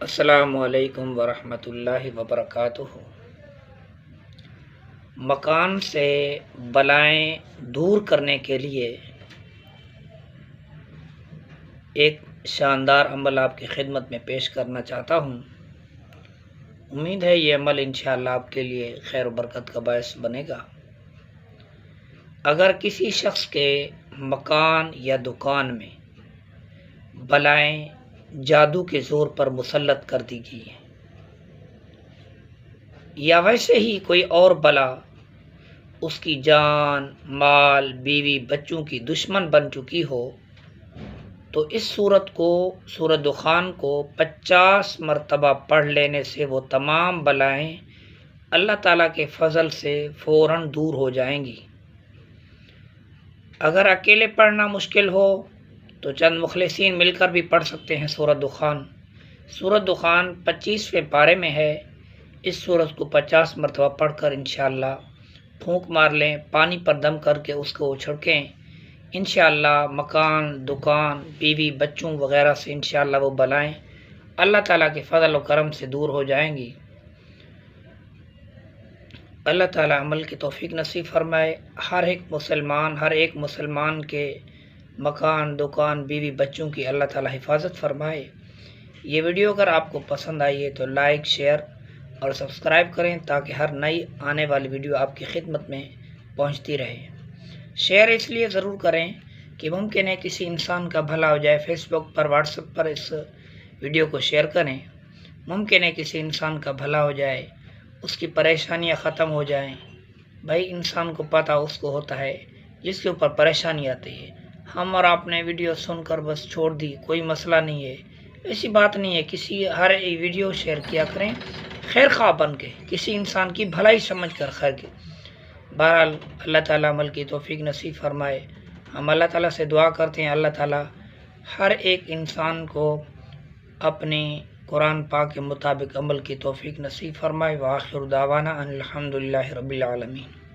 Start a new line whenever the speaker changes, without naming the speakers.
السلام علیکم ورحمۃ اللہ وبرکاتہ۔ مکان سے بلائیں دور کرنے کے لیے ایک شاندار عمل آپ کی خدمت میں پیش کرنا چاہتا ہوں۔ امید ہے یہ عمل انشاءاللہ آپ کے لیے خیر و برکت کا باعث بنے گا۔ اگر کسی شخص کے مکان یا دکان میں بلائیں جادو کے زور پر مسلط کر دی گئی ہے، یا ویسے ہی کوئی اور بلا اس کی جان، مال، بیوی، بچوں کی دشمن بن چکی ہو، تو اس سورۃ دخان کو 50 مرتبہ پڑھ لینے سے وہ تمام بلائیں اللہ تعالیٰ کے فضل سے فوراً دور ہو جائیں گی۔ اگر اکیلے پڑھنا مشکل ہو تو چند مخلصین مل کر بھی پڑھ سکتے ہیں سورۃ دخان۔ سورۃ دخان 25ویں پارے میں ہے۔ اس سورت کو 50 مرتبہ پڑھ کر انشاءاللہ پھونک مار لیں، پانی پر دم کر کے اس کو چھڑکیں، انشاءاللہ مکان، دکان، بیوی، بچوں وغیرہ سے انشاءاللہ وہ بلائیں اللہ تعالیٰ کے فضل و کرم سے دور ہو جائیں گی۔ اللہ تعالیٰ عمل کی توفیق نصیب فرمائے۔ ہر ایک مسلمان کے مکان، دکان، بیوی، بچوں کی اللہ تعالیٰ حفاظت فرمائے۔ یہ ویڈیو اگر آپ کو پسند آئی ہے تو لائک، شیئر اور سبسکرائب کریں تاکہ ہر نئی آنے والی ویڈیو آپ کی خدمت میں پہنچتی رہے۔ شیئر اس لیے ضرور کریں کہ ممکن ہے کسی انسان کا بھلا ہو جائے۔ فیس بک پر، واٹس ایپ پر اس ویڈیو کو شیئر کریں۔ ممکن ہے کسی انسان کا بھلا ہو جائے، اس کی پریشانیاں ختم ہو جائیں۔ بھائی انسان کو پتہ اس کو ہوتا ہے جس کے اوپر پریشانی آتی ہے۔ ہم اور آپ نے ویڈیو سن کر بس چھوڑ دی، کوئی مسئلہ نہیں ہے، ایسی بات نہیں ہے۔ ہر ویڈیو شیئر کیا کریں خیر خواہ بن کے، کسی انسان کی بھلائی سمجھ کر خیر کی۔ بہرحال اللہ تعالیٰ عمل کی توفیق نصیب فرمائے۔ ہم اللہ تعالیٰ سے دعا کرتے ہیں اللہ تعالیٰ ہر ایک انسان کو اپنے قرآن پاک کے مطابق عمل کی توفیق نصیب فرمائے۔ وآخر دعوانا ان الحمدللہ رب العالمین۔